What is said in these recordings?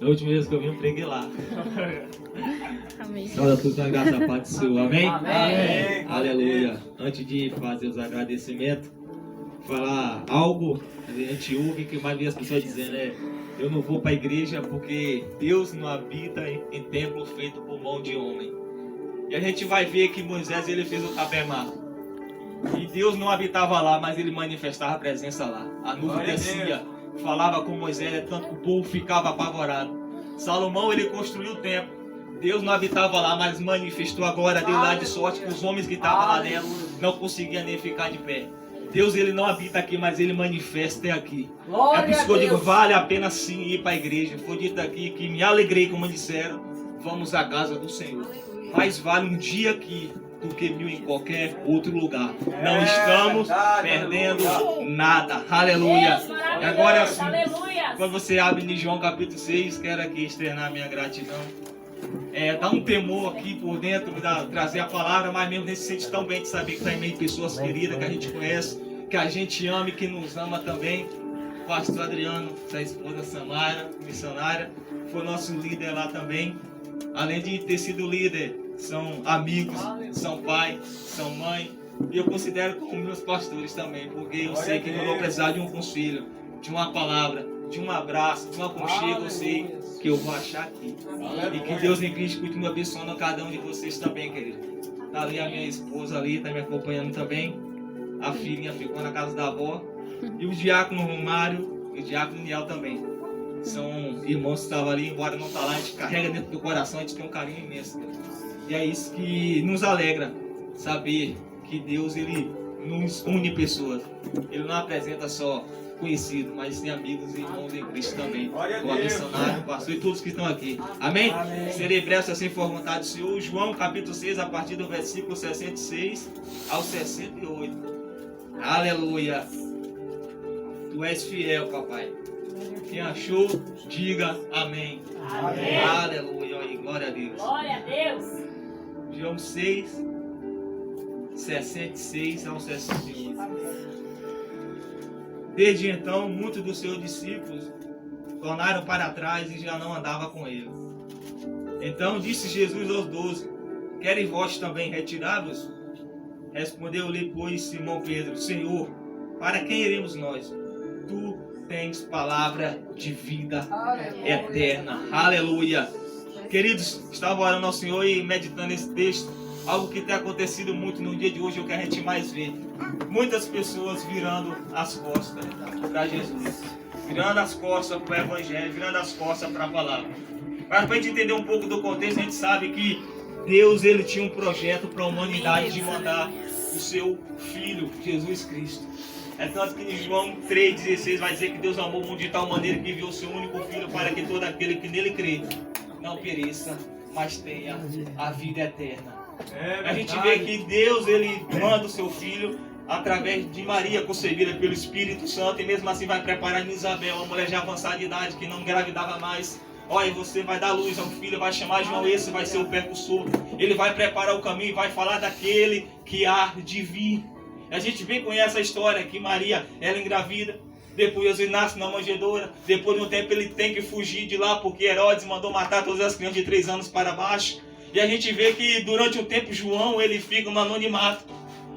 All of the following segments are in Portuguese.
A última vez que eu vim, eu preguei lá. Amém. Salve a todos na graça da paz do Senhor. Amém? Amém. Aleluia. Antes de fazer os agradecimentos, falar algo, a gente ouve que mais vezes as pessoas dizendo eu não vou para a igreja porque Deus não habita em templo feito por mão de homem. E a gente vai ver que Moisés ele fez o tabernáculo. E Deus não habitava lá, mas ele manifestava a presença lá. A nuvem descia, falava com Moisés, tanto que o povo ficava apavorado. Salomão ele construiu o templo. Deus não habitava lá, mas manifestou a glória dele lá, de sorte que os homens que estavam lá dentro não conseguiam nem ficar de pé. Deus ele não habita aqui, mas ele manifesta aqui. É por isso que eu digo, vale a pena sim ir para a igreja. Foi dito aqui que me alegrei, como disseram, vamos à casa do Senhor. Mais vale um dia aqui do que 1000 em qualquer outro lugar. Não estamos perdendo nada. Aleluia. E agora sim, quando você abre em João capítulo 6, quero aqui externar minha gratidão. Dá um temor aqui por dentro, trazer a palavra, mas mesmo nem se sente tão bem de saber que está em meio de pessoas queridas que a gente conhece, que a gente ama e que nos ama também. O pastor Adriano, da esposa Samara, missionária, foi nosso líder lá também. Além de ter sido líder, são amigos, são pai, são mãe. E eu considero como meus pastores também, porque eu sei que eu vou precisar de um conselho, de uma palavra, de um abraço, de um aconchego, eu sei que eu vou achar aqui. E que Deus em Cristo continue abençoando cada um de vocês também, querido. Tá ali a minha esposa ali, tá me acompanhando também. A filhinha ficou na casa da avó. E o diácono Romário e o diácono Niel também. São irmãos que estavam ali, embora não tá lá, a gente carrega dentro do coração, a gente tem um carinho imenso, querido. E é isso que nos alegra, saber que Deus ele nos une pessoas. Ele não apresenta só conhecido, mas tem amigos e irmãos em Cristo também. Com a missionária, o pastor e todos que estão aqui. Amém? Amém. Serei breve se assim for vontade do Senhor. João capítulo 6, a partir do versículo 66 ao 68. Aleluia. Tu és fiel, papai. Quem achou, diga amém. Amém. Aleluia. E glória a Deus. Glória a Deus. João 6, 66 ao 68. Desde então, muitos dos seus discípulos tornaram para trás e já não andavam com ele. Então disse Jesus aos 12: Querem vós também retirar-vos? Respondeu-lhe, pois, Simão Pedro: Senhor, para quem iremos nós? Tu tens palavra de vida eterna. Aleluia. Queridos, estava orando ao Senhor e meditando nesse texto. Algo que tem acontecido muito no dia de hoje, é o que a gente mais vê. Muitas pessoas virando as costas para Jesus. Virando as costas para o Evangelho, virando as costas para a palavra. Mas para a gente entender um pouco do contexto, a gente sabe que Deus ele tinha um projeto para a humanidade de mandar o seu Filho, Jesus Cristo. É tanto que em João 3,16 vai dizer que Deus amou o mundo de tal maneira que enviou o seu único Filho para que todo aquele que nele crê não pereça, mas tenha a vida eterna. A gente vê que Deus ele manda o seu Filho através de Maria, concebida pelo Espírito Santo, e mesmo assim vai preparar Isabel, uma mulher já avançada de idade que não engravidava mais. Olha, você vai dar luz a um filho, vai chamar João, esse vai ser o precursor. Ele vai preparar o caminho e vai falar daquele que há de vir. A gente vem conhece a história que Maria, ela engravida. Depois Jesus nasce na manjedoura. Depois de um tempo ele tem que fugir de lá porque Herodes mandou matar todas as crianças de 3 anos para baixo. E a gente vê que durante um tempo João ele fica no anonimato.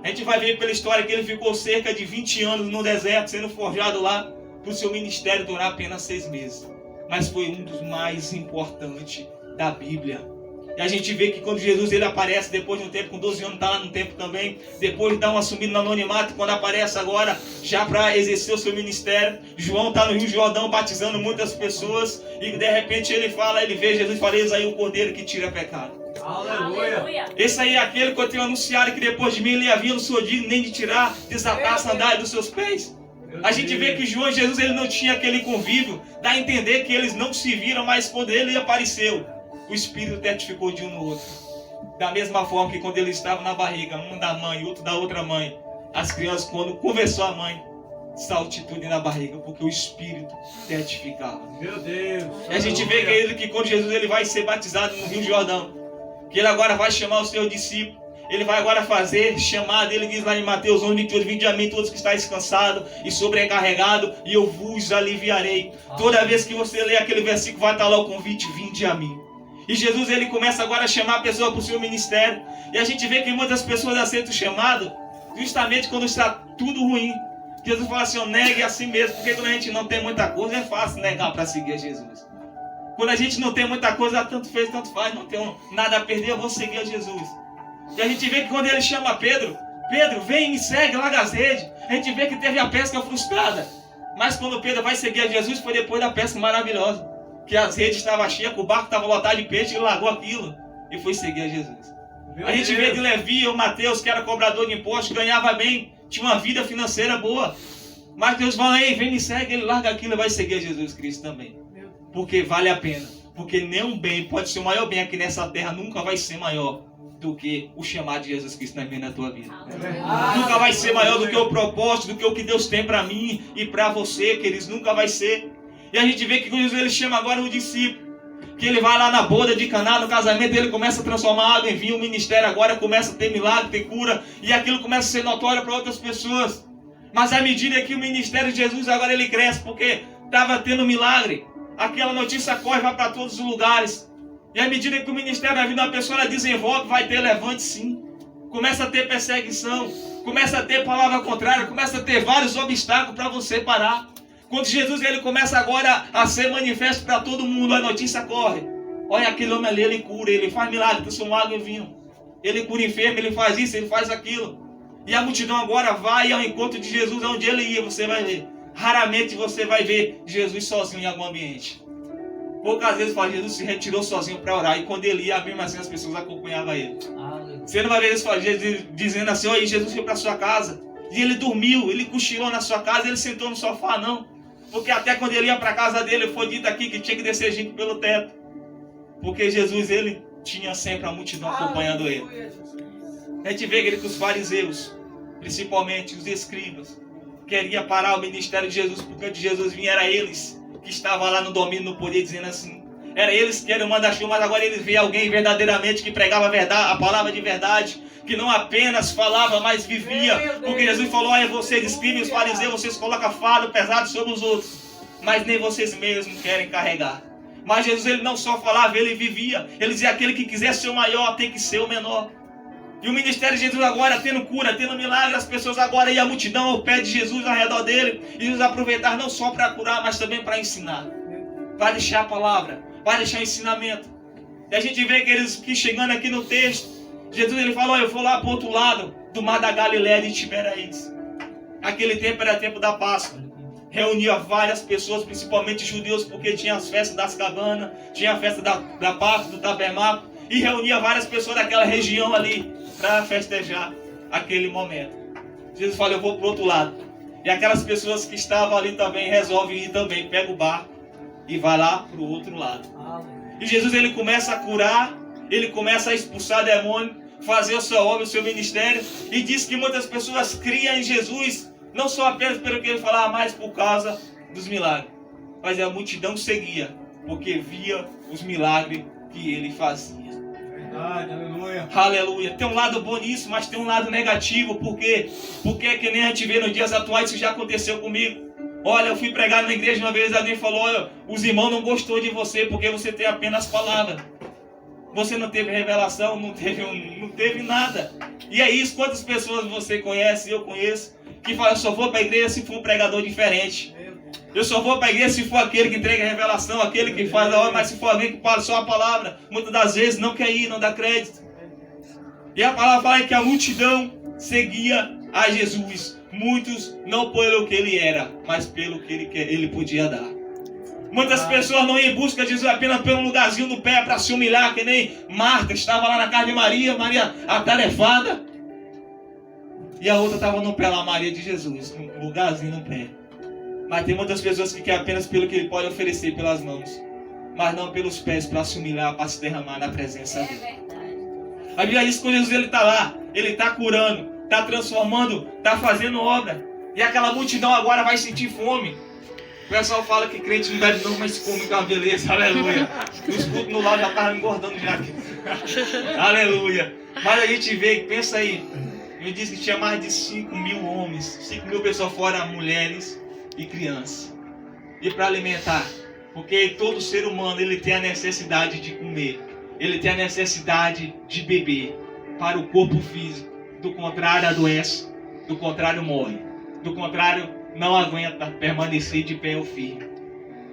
A gente vai ver pela história que ele ficou cerca de 20 anos no deserto sendo forjado lá para o seu ministério durar apenas 6 meses. Mas foi um dos mais importantes da Bíblia. E a gente vê que quando Jesus ele aparece depois de um tempo, com 12 anos está lá no tempo também, depois de dar uma sumida no anonimato, quando aparece agora já para exercer o seu ministério, João está no Rio Jordão batizando muitas pessoas e de repente ele fala, ele vê Jesus e fala: eis aí o cordeiro que tira pecado. Aleluia. Esse aí é aquele que eu tenho anunciado que depois de mim ele havia, não sou digno nem de tirar, desatar a sandália dos seus pés. A gente vê que João e Jesus ele não tinha aquele convívio, dá a entender que eles não se viram, mas quando ele apareceu, o Espírito testificou de um no outro. Da mesma forma que quando ele estava na barriga, um da mãe e outro da outra mãe, as crianças, quando conversou a mãe, saltitude na barriga, porque o Espírito testificava. Meu Deus. E a gente vê que quando Jesus ele vai ser batizado no Rio Jordão, que ele agora vai chamar os seus discípulos, Ele vai agora fazer chamada. Ele diz lá em Mateus 11:28, vinde a mim todos que estáis cansados e sobrecarregados, e eu vos aliviarei. Toda vez que você lê aquele versículo, vai estar lá o convite, vinde a mim. E Jesus, ele começa agora a chamar a pessoa para o seu ministério. E a gente vê que muitas pessoas aceitam o chamado justamente quando está tudo ruim. Jesus fala assim, negue a si mesmo. Porque quando a gente não tem muita coisa, é fácil negar para seguir a Jesus. Quando a gente não tem muita coisa, tanto fez, tanto faz, não tenho nada a perder, eu vou seguir a Jesus. E a gente vê que quando ele chama Pedro, Pedro, vem e me segue, larga as redes. A gente vê que teve a pesca frustrada. Mas quando Pedro vai seguir a Jesus, foi depois da pesca maravilhosa. Que as redes estavam cheias, que o barco estava lotado de peixe, ele largou aquilo e foi seguir a Jesus. A gente vê de Levi ou Mateus, que era cobrador de impostos, ganhava bem, tinha uma vida financeira boa. Mas Deus fala, ei, vem me segue, ele larga aquilo e vai seguir a Jesus Cristo também. Porque vale a pena. Porque nenhum bem pode ser o maior bem aqui nessa terra, nunca vai ser maior do que o chamado de Jesus Cristo na minha e na tua vida. Nunca vai ser maior do que o propósito, do que o que Deus tem para mim e para você, queridos, nunca vai ser. E a gente vê que quando Jesus ele chama agora o discípulo, que ele vai lá na boda de Caná, no casamento, ele começa a transformar água em vinho, o ministério agora começa a ter milagre, ter cura, e aquilo começa a ser notório para outras pessoas. Mas à medida que o ministério de Jesus agora ele cresce, porque estava tendo milagre, aquela notícia corre, vai para todos os lugares. E à medida que o ministério da vida da pessoa ela desenvolve, vai ter levante sim. Começa a ter perseguição, começa a ter palavra contrária, começa a ter vários obstáculos para você parar. Quando Jesus ele começa agora a ser manifesto para todo mundo, a notícia corre. Olha aquele homem ali, ele cura, ele faz milagre, transforma água em vinho. Ele cura enfermo, ele faz isso, ele faz aquilo. E a multidão agora vai ao encontro de Jesus, onde ele ia, você vai ver. Raramente você vai ver Jesus sozinho em algum ambiente. Poucas vezes fala, Jesus se retirou sozinho para orar. E quando ele ia, mesmo assim as pessoas acompanhavam ele. Você não vai ver Jesus dizendo assim, oi, Jesus foi para sua casa. E ele dormiu, ele cochilou na sua casa, ele sentou no sofá, não. Porque até quando ele ia para a casa dele, foi dito aqui que tinha que descer gente pelo teto. Porque Jesus, ele tinha sempre a multidão acompanhando ele. A gente vê que os fariseus, principalmente os escribas, queriam parar o ministério de Jesus, porque de Jesus vinha, era eles que estavam lá no domínio, no poder, dizendo assim, era eles que eram manda-chuva, mas agora eles veem alguém verdadeiramente que pregava a verdade, a palavra de verdade, que não apenas falava, mas vivia. Porque Jesus falou, olha, vocês escribem, os fariseus, vocês colocam fardo pesado sobre os outros, mas nem vocês mesmos querem carregar. Mas Jesus, ele não só falava, ele vivia. Ele dizia, aquele que quiser ser o maior, tem que ser o menor. E o ministério de Jesus agora, tendo cura, tendo milagre, as pessoas agora iam a multidão ao pé de Jesus, ao redor dele, e Jesus aproveitar não só para curar, mas também para ensinar. Para deixar a palavra, para deixar o ensinamento. E a gente vê que chegando aqui no texto, Jesus ele falou, eu vou lá para o outro lado do mar da Galileia de Tiberíades. Aquele tempo era tempo da Páscoa. Reunia várias pessoas, principalmente judeus, porque tinha as festas das cabanas, tinha a festa da Páscoa, do tabernáculo, e reunia várias pessoas daquela região ali para festejar aquele momento. Jesus falou, eu vou para o outro lado. E aquelas pessoas que estavam ali também resolvem ir também, pega o barco e vai lá para o outro lado. E Jesus ele começa a curar, ele começa a expulsar demônio, fazer a sua obra, o seu ministério, e diz que muitas pessoas criam em Jesus, não só apenas pelo que ele falava, mas por causa dos milagres. Mas a multidão seguia, porque via os milagres que ele fazia. Verdade, aleluia. Aleluia. Tem um lado bom nisso, mas tem um lado negativo. Por quê? Porque é que nem a gente vê nos dias atuais, isso já aconteceu comigo. Olha, eu fui pregar na igreja uma vez, alguém falou, olha, os irmãos não gostou de você porque você tem apenas palavra. Você não teve revelação, não teve nada. E é isso, quantas pessoas você conhece, eu conheço, que falam, eu só vou para a igreja se for um pregador diferente. Eu só vou para a igreja se for aquele que entrega a revelação, aquele que faz a obra, mas se for alguém que fala só a palavra, muitas das vezes não quer ir, não dá crédito. E a palavra fala que a multidão seguia a Jesus. Muitos não pelo que ele era, mas pelo que ele podia dar. Muitas pessoas não iam em busca de Jesus apenas pelo lugarzinho do pé para se humilhar, que nem Marta estava lá na casa de Maria atarefada. E a outra estava no pé lá, Maria de Jesus, um lugarzinho no pé. Mas tem muitas pessoas que querem apenas pelo que ele pode oferecer pelas mãos, mas não pelos pés, para se humilhar, para se derramar na presença dele. A Bíblia diz que quando Jesus está lá, ele está curando, está transformando, está fazendo obra. E aquela multidão agora vai sentir fome. O pessoal fala que crente não bebe não, mas come com uma beleza, aleluia. Os cultos no lado já estavam engordando já aqui. Aleluia. Mas a gente vê, pensa aí, ele disse que tinha mais de 5 mil homens, 5 mil pessoas fora mulheres e crianças. E para alimentar, porque todo ser humano ele tem a necessidade de comer, ele tem a necessidade de beber para o corpo físico. Do contrário, adoece, do contrário, morre, do contrário, não aguenta permanecer de pé ou firme.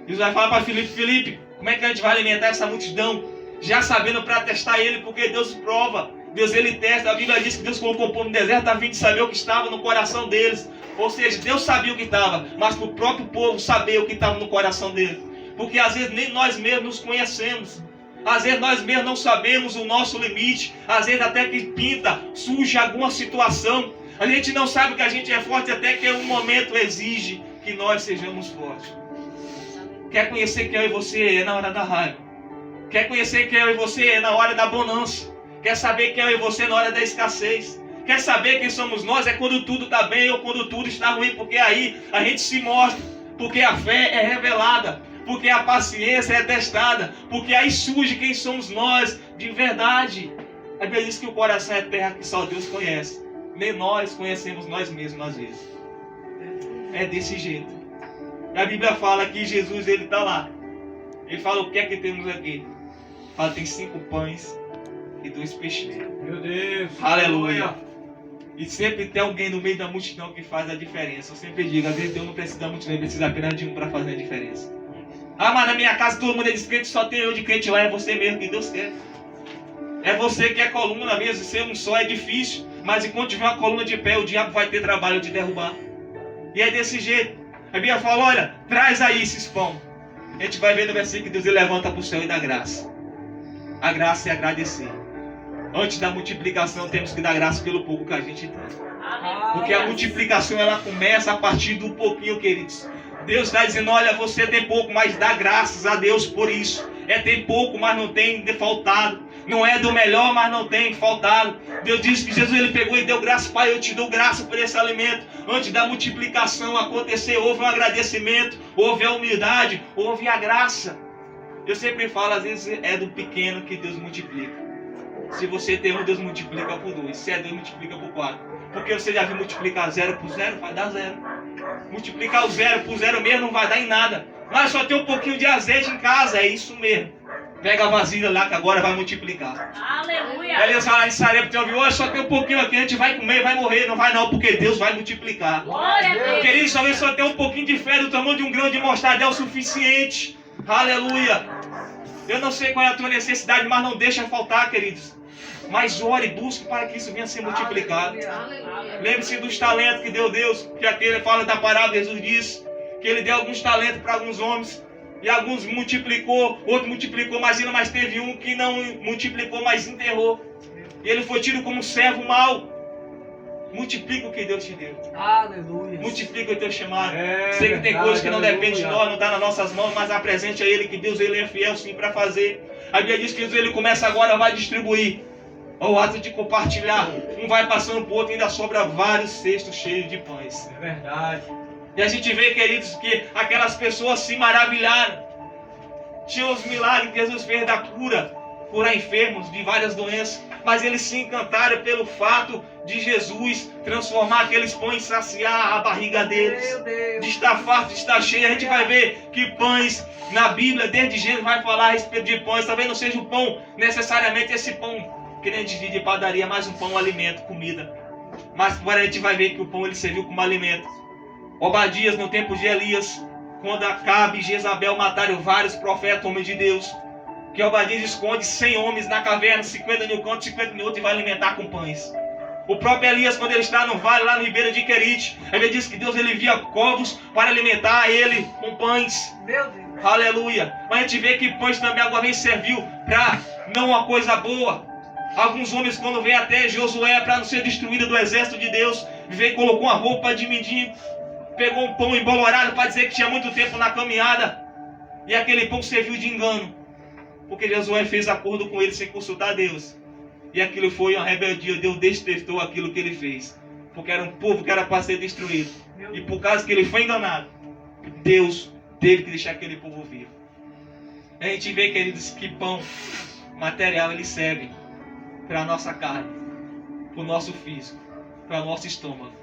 Jesus vai falar para Filipe: Filipe, como é que a gente vai alimentar essa multidão? Já sabendo para testar ele, porque Deus prova, Deus ele testa. A Bíblia diz que Deus colocou o povo no deserto a fim de saber o que estava no coração deles. Ou seja, Deus sabia o que estava, mas para o próprio povo saber o que estava no coração dele. Porque às vezes nem nós mesmos nos conhecemos. Às vezes nós mesmos não sabemos o nosso limite. Às vezes até que pinta, surge alguma situação. A gente não sabe que a gente é forte até que um momento exige que nós sejamos fortes. Quer conhecer quem eu e você é na hora da raiva. Quer conhecer quem eu e você é na hora da bonança. Quer saber quem eu e você na hora da escassez. Quer saber quem somos nós é quando tudo está bem ou quando tudo está ruim. Porque aí a gente se mostra. Porque a fé é revelada. Porque a paciência é testada. Porque aí surge quem somos nós de verdade. A Bíblia diz que o coração é terra que só Deus conhece. Nem nós conhecemos nós mesmos às vezes. É desse jeito. E a Bíblia fala que Jesus ele está lá. Ele fala: o que é que temos aqui? Fala: tem 5 pães e 2 peixes. Meu Deus. Aleluia. E sempre tem alguém no meio da multidão que faz a diferença. Eu sempre digo, às vezes Deus não precisa da multidão, ele precisa apenas de um para fazer a diferença. Ah, mas na minha casa todo mundo é descrente, só tem eu de crente lá, é você mesmo que Deus quer. É você que é coluna mesmo, ser um só é difícil, mas enquanto tiver uma coluna de pé, o diabo vai ter trabalho de derrubar. E é desse jeito. A Bíblia fala: olha, traz aí esses pão. A gente vai ver no versículo que Deus ele levanta para o céu e dá graça. A graça é agradecer. Antes da multiplicação temos que dar graça pelo pouco que a gente tem. Porque a multiplicação ela começa a partir do pouquinho, queridos. Deus está dizendo: olha, você tem pouco, mas dá graças a Deus por isso. É ter pouco, mas não tem faltado. Não é do melhor, mas não tem faltado. Deus disse que Jesus ele pegou e deu graça: Pai, eu te dou graça por esse alimento. Antes da multiplicação acontecer, houve um agradecimento, houve a humildade, houve a graça. Eu sempre falo, às vezes é do pequeno que Deus multiplica. Se você tem um, Deus multiplica por 2. Se é 2, multiplica por 4. Porque você já viu multiplicar 0 por 0? Vai dar 0. Multiplicar o 0 por 0 mesmo não vai dar em nada. Mas só tem um pouquinho de azeite em casa, é isso mesmo. Pega a vasilha lá que agora vai multiplicar. Aleluia. Aí eles falam em Sarepta, tem ouvido: olha, só tem um pouquinho aqui, a gente vai comer, vai morrer. Não vai não, porque Deus vai multiplicar. Glória a Deus. Queridos, talvez só tenha um pouquinho de fé do tamanho de um grão de mostarda é o suficiente. Aleluia. Eu não sei qual é a tua necessidade, mas não deixa faltar, queridos. Mas ore, busque para que isso venha a ser multiplicado. Lembre-se dos talentos que deu Deus, que aquele fala da parábola, Jesus disse que ele deu alguns talentos para alguns homens, e alguns multiplicou, outro multiplicou mais ainda, mas teve um que não multiplicou, mas enterrou. E ele foi tido como servo mau. Multiplica o que Deus te deu. Aleluia. Multiplica o teu chamado. Sei que tem coisas que não dependem de nós, não está nas nossas mãos, mas apresente a Ele que Deus ele é fiel sim para fazer. A Bíblia diz que Jesus ele começa agora, vai distribuir. O ato de compartilhar, um vai passando para o outro e ainda sobra vários cestos cheios de pães. É verdade. E a gente vê, queridos, que aquelas pessoas se maravilharam. Tinha os milagres que Jesus fez da cura, curar enfermos de várias doenças. Mas eles se encantaram pelo fato de Jesus transformar aqueles pães, saciar a barriga deles. De estar farto, de estar cheio. A gente vai ver que pães na Bíblia, desde Gênesis, vai falar a respeito de pães. Talvez não seja o pão, necessariamente esse pão que nem de padaria, mais um pão, um alimento, comida. Mas agora a gente vai ver que o pão ele serviu como alimento. Obadias, no tempo de Elias, quando Acabe e Jezabel mataram vários profetas, homens de Deus, que Obadias esconde 100 homens na caverna, 50 em um canto, 50 em outro, e vai alimentar com pães. O próprio Elias, quando ele está no vale, lá no ribeiro de Querite, ele diz que Deus ele envia corvos para alimentar ele com pães. Meu Deus. Aleluia. Mas a gente vê que pães também agora vem serviu para não uma coisa boa. Alguns homens, quando vêm até Josué para não ser destruído do exército de Deus, veio e colocou uma roupa de mendigo, pegou um pão embolorado para dizer que tinha muito tempo na caminhada, e aquele pão serviu de engano, porque Josué fez acordo com ele sem consultar Deus, e aquilo foi uma rebeldia. Deus detestou aquilo que ele fez, porque era um povo que era para ser destruído, e por causa que ele foi enganado, Deus teve que deixar aquele povo vivo. A gente vê, queridos, que pão material ele serve para a nossa carne, para o nosso físico, para o nosso estômago.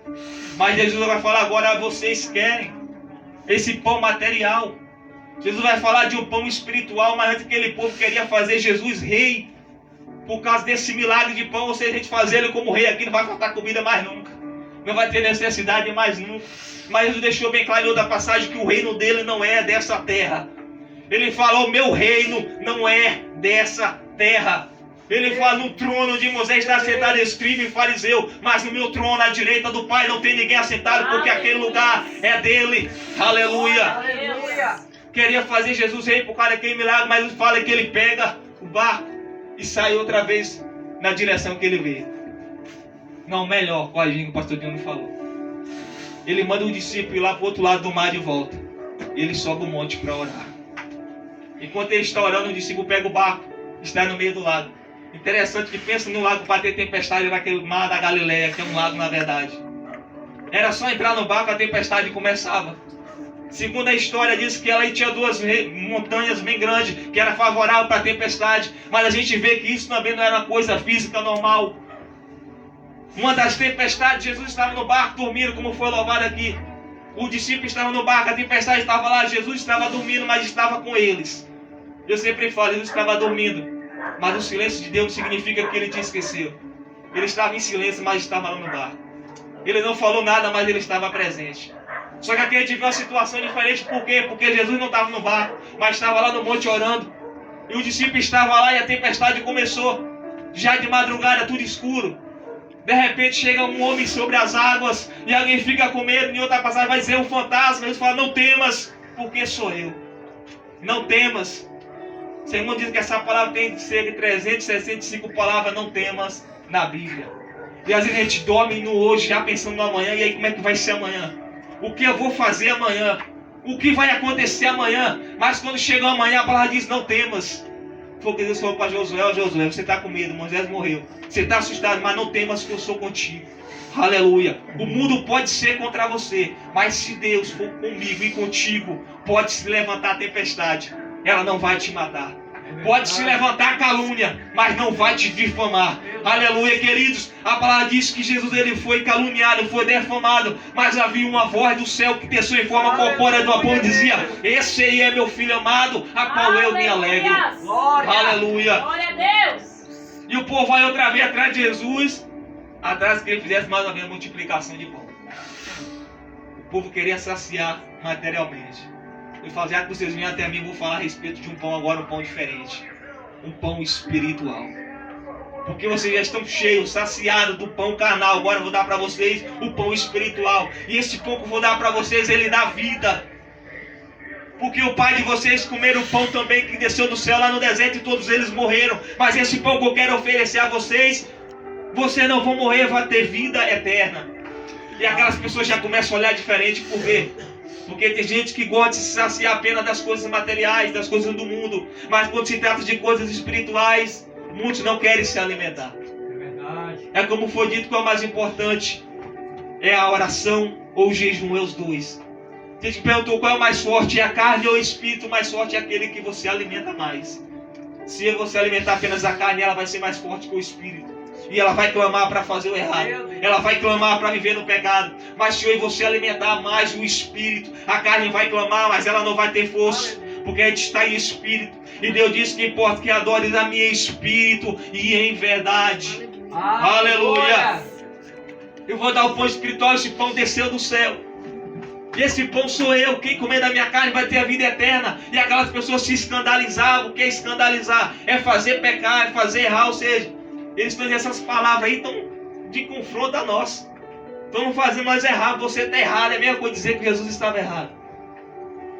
Mas Jesus vai falar agora, vocês querem esse pão material. Jesus vai falar de um pão espiritual, mas antes aquele povo queria fazer Jesus rei. Por causa desse milagre de pão, ou seja, a gente fazer ele como rei aqui, não vai faltar comida mais nunca. Não vai ter necessidade mais nunca. Mas Jesus deixou bem claro em outra passagem que o reino dele não é dessa terra. Ele falou, o meu reino não é dessa terra. Ele fala, no trono de Moisés está sentado escriba e fariseu, mas no meu trono à direita do Pai não tem ninguém assentado, porque aquele lugar é dele. Aleluia. Aleluia. Queria fazer Jesus rei por causa daquele milagre, mas ele fala que ele pega o barco e sai outra vez na direção que ele veio. Não, melhor, corrigindo o que o pastor Dino falou. Ele manda o discípulo ir lá para o outro lado do mar de volta. Ele sobe o monte para orar. Enquanto ele está orando, o discípulo pega o barco, está no meio do lago. Interessante que pensa no lago para ter tempestade naquele mar da Galileia, que é um lago na verdade. Era só entrar no barco, a tempestade começava. Segundo a história, diz que ela tinha duas montanhas bem grandes, que era favorável para a tempestade. Mas a gente vê que isso também não era uma coisa física normal. Uma das tempestades, Jesus estava no barco dormindo, como foi louvado aqui. O discípulo estava no barco, a tempestade estava lá, Jesus estava dormindo, mas estava com eles. Eu sempre falo, Jesus estava dormindo. Mas o silêncio de Deus não significa que ele te esqueceu. Ele estava em silêncio, mas estava lá no barco. Ele não falou nada, mas ele estava presente. Só que aqui a gente vê uma situação diferente. Por quê? Porque Jesus não estava no barco, mas estava lá no monte orando. E o discípulo estava lá e a tempestade começou. Já de madrugada, tudo escuro. De repente chega um homem sobre as águas e alguém fica com medo. Em outra passagem vai dizer um fantasma. Eles falam, não temas, porque sou eu. Não temas. O Senhor diz que essa palavra tem de ser 365 palavras, não temas, na Bíblia. E às vezes a gente dorme no hoje, já pensando no amanhã. E aí como é que vai ser amanhã? O que eu vou fazer amanhã? O que vai acontecer amanhã? Mas quando chega amanhã, a palavra diz, não temas. Foi o que Deus falou para Josué, Josué, você está com medo, Moisés morreu. Você está assustado, mas não temas que eu sou contigo. Aleluia. O mundo pode ser contra você, mas se Deus for comigo e contigo, pode se levantar a tempestade. Ela não vai te matar. Pode se levantar a calúnia, mas não vai te difamar. Aleluia, queridos. A palavra diz que Jesus ele foi caluniado, foi defamado, mas havia uma voz do céu que desceu em forma corpórea do povo e dizia, esse aí é meu filho amado, a qual eu me alegro. Glória. Aleluia. Glória a Deus. E o povo vai outra vez atrás de Jesus, atrás que ele fizesse mais uma vez a multiplicação de pão. O povo queria saciar materialmente. Ele fala, já que vocês vêm até mim, vou falar a respeito de um pão agora, um pão diferente. Um pão espiritual. Porque vocês já estão cheios, saciados do pão carnal. Agora eu vou dar para vocês o pão espiritual. E esse pão que eu vou dar para vocês, ele dá vida. Porque o pai de vocês comeram o pão também que desceu do céu lá no deserto e todos eles morreram. Mas esse pão que eu quero oferecer a vocês, vocês não vão morrer, vão ter vida eterna. E aquelas pessoas já começam a olhar diferente por quê? Porque tem gente que gosta de se saciar apenas das coisas materiais, das coisas do mundo. Mas quando se trata de coisas espirituais, muitos não querem se alimentar. É verdade. É como foi dito que é o mais importante. É a oração ou o jejum, é os dois. A gente perguntou qual é o mais forte, é a carne ou o espírito? O mais forte é aquele que você alimenta mais. Se você alimentar apenas a carne, ela vai ser mais forte que o espírito. E ela vai clamar para fazer o errado. Ela vai clamar para viver no pecado. Mas se eu e você alimentar mais o espírito, a carne vai clamar, mas ela não vai ter força. Porque a gente está em espírito. E Deus disse que importa que adores a mim em espírito e em verdade. Aleluia. Eu vou dar o pão espiritual, esse pão desceu do céu. E esse pão sou eu. Quem comer da minha carne vai ter a vida eterna. E aquelas pessoas se escandalizavam. O que é escandalizar? É fazer pecar, é fazer errar. Ou seja, eles estão dizendo essas palavras aí estão de confronto a nós. Estão fazendo nós errar. Você está errado. É a mesma coisa dizer que Jesus estava errado.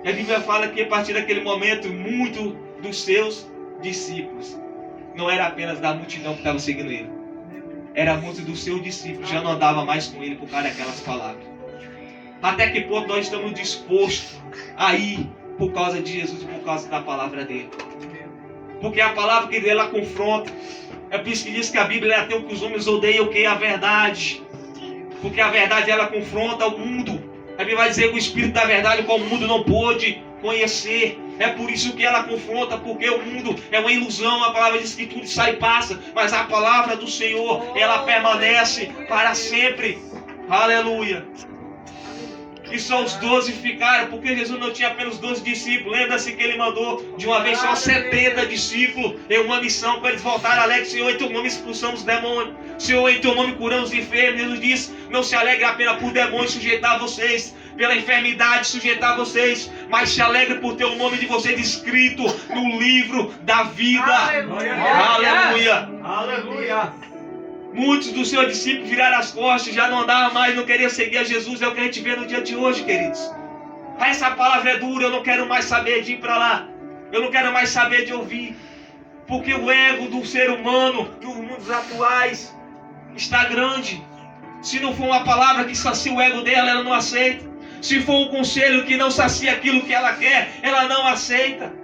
E a Bíblia fala que a partir daquele momento, muitos dos seus discípulos, não era apenas da multidão que estava seguindo ele, era muitos dos seus discípulos, já não andava mais com ele por causa daquelas palavras. Até que ponto nós estamos dispostos a ir por causa de Jesus e por causa da palavra dele? Porque a palavra que dele ela confronta. É por isso que diz que a Bíblia é até o que os homens odeiam, o que é a verdade. Porque a verdade ela confronta o mundo. A Bíblia vai dizer que o Espírito da verdade, como o mundo não pôde conhecer. É por isso que ela confronta, porque o mundo é uma ilusão. A palavra diz que tudo sai e passa, mas a palavra do Senhor, ela permanece para sempre. Aleluia. E só os 12 ficaram, porque Jesus não tinha apenas 12 discípulos. Lembra-se que ele mandou de uma vez só 70 discípulos em uma missão para eles voltarem alegres. Senhor, em teu nome expulsamos demônios. Senhor, em teu nome curamos os enfermos. Jesus disse: não se alegre apenas por demônios sujeitar vocês, pela enfermidade sujeitar vocês, mas se alegre por ter o nome de vocês escrito no livro da vida. Aleluia. Aleluia. Aleluia. Muitos dos seus discípulos viraram as costas, já não andavam mais, não queriam seguir a Jesus. É o que a gente vê no dia de hoje, queridos. Essa palavra é dura, eu não quero mais saber de ir para lá. Eu não quero mais saber de ouvir. Porque o ego do ser humano, dos mundos atuais, está grande. Se não for uma palavra que sacia o ego dela, ela não aceita. Se for um conselho que não sacia aquilo que ela quer, ela não aceita.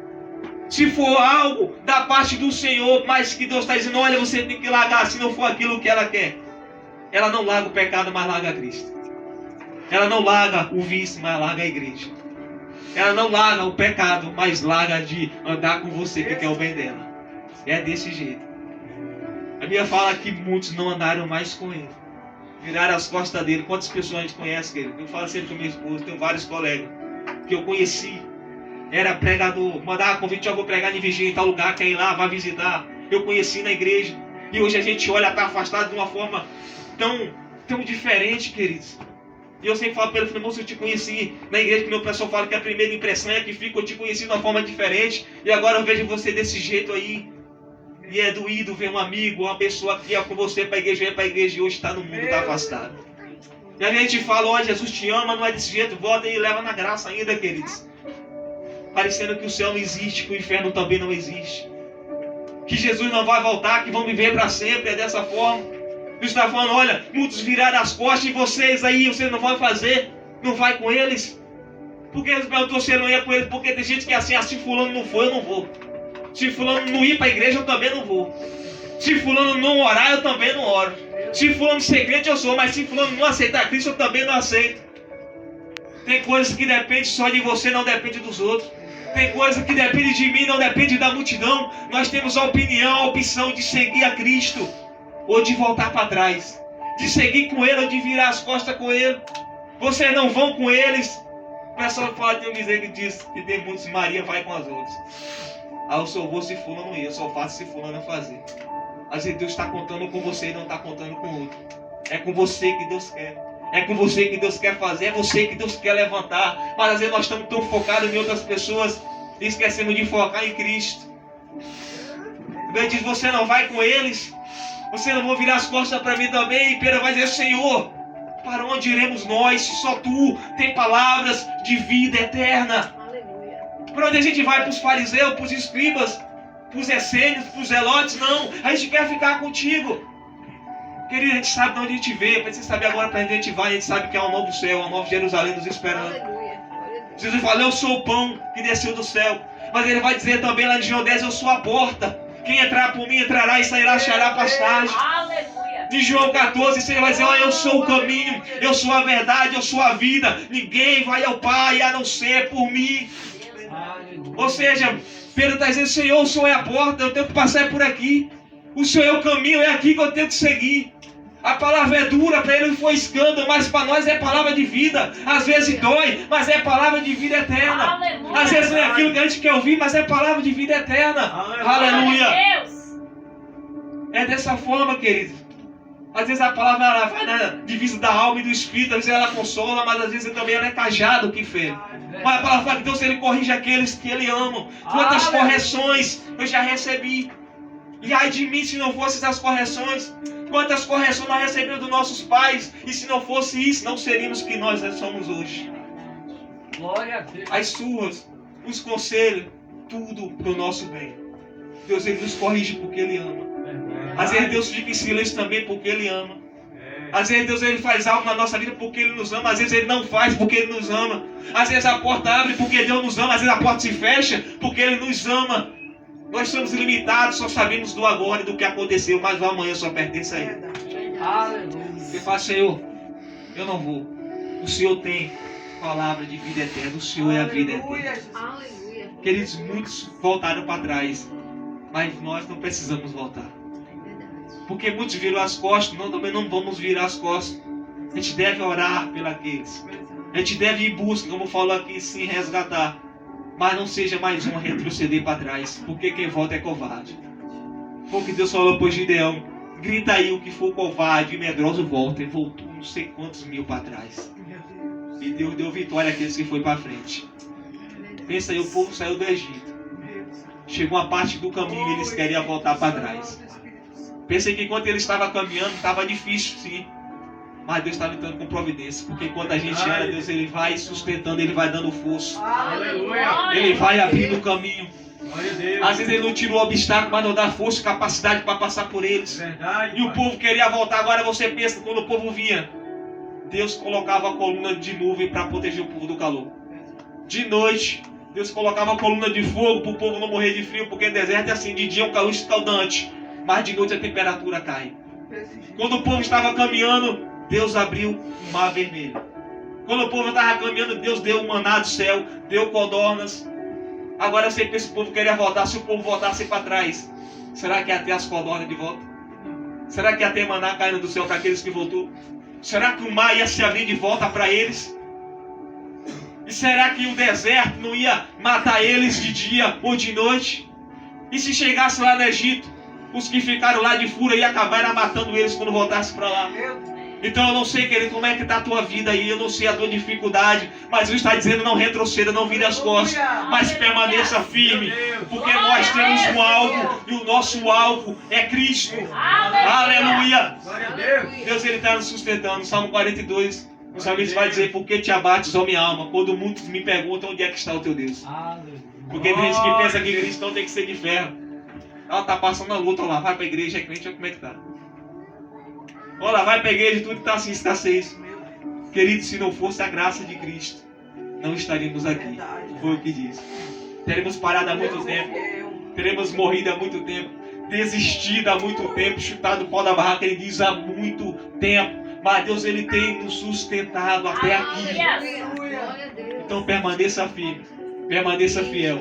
Se for algo da parte do Senhor, mas que Deus está dizendo: olha, você tem que largar. Se não for aquilo que ela quer, ela não larga o pecado, mas larga a Cristo. Ela não larga o vício, mas larga a igreja. Ela não larga o pecado, mas larga de andar com você, que quer o bem dela. É desse jeito. A Bíblia fala que muitos não andaram mais com ele, viraram as costas dele. Quantas pessoas a gente conhece, querido? Eu falo sempre com minha esposa, tenho vários colegas que eu conheci. Era pregador, mandava convite: eu vou pregar em Virgínia, em tal lugar, quer ir lá, vai visitar. Eu conheci na igreja. E hoje a gente olha, está afastado de uma forma tão diferente, queridos. E eu sempre falo para ele: moço, eu te conheci na igreja, que meu pessoal fala que a primeira impressão é que fica. Eu te conheci de uma forma diferente, e agora eu vejo você desse jeito aí. E é doído ver um amigo, uma pessoa que ia com você para a igreja, e hoje está no mundo, está afastado. E a gente fala: ó, Jesus te ama, não é desse jeito, volta e leva na graça ainda, queridos. Parecendo que o céu não existe, que o inferno também não existe, que Jesus não vai voltar, que vão viver para sempre. É dessa forma. Deus está falando: olha, muitos viraram as costas, e vocês aí, vocês não vão fazer, não vai com eles. Porque eles perguntou se ele não ia com eles, porque tem gente que é assim: se fulano não for, eu não vou. Se fulano não ir para a igreja, eu também não vou. Se fulano não orar, eu também não oro. Se fulano ser crente, eu sou, mas se fulano não aceitar Cristo, eu também não aceito. Tem coisas que dependem só de você, não depende dos outros. Tem coisa que depende de mim, não depende da multidão. Nós temos a opinião, a opção de seguir a Cristo, ou de voltar para trás, de seguir com Ele, ou de virar as costas com Ele. Vocês não vão com eles. O pessoal fala, tem um dizer que diz que tem muitos: Maria vai com as outras. Ah, eu só vou se fulano não ir, eu só faço se fulano fazer. Às vezes Deus está contando com você e não está contando com o outro. É com você que Deus quer. É com você que Deus quer fazer, é você que Deus quer levantar. Mas às vezes nós estamos tão focados em outras pessoas e esquecemos de focar em Cristo. Deus diz: você não vai com eles, você não vai virar as costas para mim também. E Pedro vai dizer: Senhor, para onde iremos nós, se só Tu tem palavras de vida eterna? Aleluia. Para onde a gente vai? Para os fariseus, para os escribas, para os essênios, para os zelotes? Não, a gente quer ficar contigo. Querido, a gente sabe de onde a gente veio. Para você saber agora para onde a gente vai, a gente sabe que há um novo céu, uma nova Jerusalém nos esperando. Aleluia. Jesus fala: eu sou o pão que desceu do céu. Mas ele vai dizer também lá em João 10: eu sou a porta. Quem entrar por mim entrará e sairá, achará pastagem. Aleluia. De João 14, ele vai dizer: eu sou o caminho, eu sou a verdade, eu sou a vida. Ninguém vai ao Pai a não ser por mim. Ou seja, Pedro está dizendo: Senhor, o Senhor é a porta, eu tenho que passar por aqui. O Senhor é o caminho, é aqui que eu tenho que seguir. A palavra é dura, para ele foi escândalo, mas para nós é palavra de vida. Às vezes dói, mas é palavra de vida eterna. Aleluia. Às vezes não é aquilo que a gente quer ouvir, mas é palavra de vida eterna. Aleluia. Deus. É dessa forma, querido. Às vezes a palavra ela vai na divisa da alma e do espírito, às vezes ela consola, mas às vezes também ela é cajado que fez. Mas a palavra fala que Deus ele corrige aqueles que ele ama. Quantas correções eu já recebi. E ai de mim se não fossem as correções. Quantas correções nós recebemos dos nossos pais. E se não fosse isso, não seríamos o que nós somos hoje. Glória a Deus. As suas, os conselhos, tudo para o nosso bem. Deus ele nos corrige porque Ele ama. Às vezes Deus fica em silêncio também porque Ele ama. Às vezes Deus ele faz algo na nossa vida porque Ele nos ama. Às vezes Ele não faz porque Ele nos ama. Às vezes a porta abre porque Deus nos ama. Às vezes a porta se fecha porque Ele nos ama. Nós somos limitados, só sabemos do agora e do que aconteceu, mas o amanhã só pertence a Ele. Aleluia. Você fala: Senhor, eu não vou. O Senhor tem palavra de vida eterna. O Senhor é a vida eterna. Aleluia. Queridos, muitos voltaram para trás, mas nós não precisamos voltar. Porque muitos viram as costas, nós também não vamos virar as costas. A gente deve orar pelos. A gente deve ir em busca, como falou aqui, sim, resgatar. Mas não seja mais um a retroceder para trás, porque quem volta é covarde. Foi o que Deus falou para Gideão. Grita aí, o que for covarde e medroso volta. Ele voltou não sei quantos mil para trás. E Deus deu vitória àqueles que foi para frente. Pensa aí, o povo saiu do Egito. Chegou uma parte do caminho e eles queriam voltar para trás. Pensa que enquanto ele estava caminhando, estava difícil, sim. Mas Deus estava entrando com providência. Porque enquanto a gente anda, Deus ele vai sustentando, ele vai dando força. Aleluia. Ele vai abrindo o caminho. Glória a Deus. Às vezes ele não tira o obstáculo, mas não dá força e capacidade para passar por eles. Verdade. E o povo queria voltar. Agora você pensa, quando o povo vinha, Deus colocava a coluna de nuvem para proteger o povo do calor. De noite, Deus colocava a coluna de fogo para o povo não morrer de frio, porque deserto é assim, de dia é um calor escaldante, mas de noite a temperatura cai. Quando o povo estava caminhando, Deus abriu o mar vermelho. Quando o povo estava caminhando, Deus deu o maná do céu, deu codornas. Agora eu sei que esse povo queria voltar. Se o povo voltasse para trás, será que ia ter as codornas de volta? Será que ia ter maná caindo do céu para aqueles que voltou? Será que o mar ia se abrir de volta para eles? E será que o deserto não ia matar eles de dia ou de noite? E se chegasse lá no Egito, os que ficaram lá de fúria iam acabar matando eles quando voltasse para lá? Então eu não sei, querido, como é que está a tua vida aí, eu não sei a tua dificuldade, mas Deus está dizendo, não retroceda, não vire as costas, mas permaneça firme, porque nós temos um alvo, e o nosso alvo é Cristo. Aleluia! Glória a Deus. Deus ele está nos sustentando. Salmo 42, o salmista vai dizer, por que te abates, ó minha alma, quando muitos me perguntam onde é que está o teu Deus? Aleluia. Porque tem gente que pensa que cristão tem que ser de ferro. Ela está passando a luta, lá, vai para a igreja, é crente, olha como é que está. Olha lá, vai para a igreja, tudo está assim, escassez. Querido, se não fosse a graça de Cristo, não estaríamos aqui. Foi o que diz. Teremos parado há muito tempo. Teremos morrido há muito tempo. Desistido há muito tempo. Chutado o pau da barraca, ele diz, há muito tempo. Mas Deus, ele tem nos sustentado até aqui. Então permaneça firme. Permaneça fiel.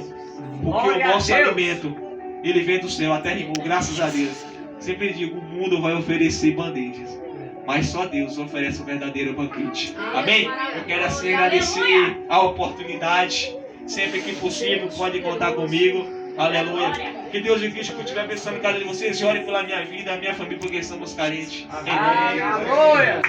Porque o nosso alimento, ele vem do céu. Até rimou, graças a Deus. Sempre digo, o mundo vai oferecer bandejas, mas só Deus oferece o verdadeiro banquete. Amém? Eu quero assim agradecer a oportunidade. Sempre que possível, pode contar comigo. Aleluia. Que Deus e Cristo continue abençoando cada um de vocês. E ore pela minha vida, a minha família, porque estamos carentes. Aleluia.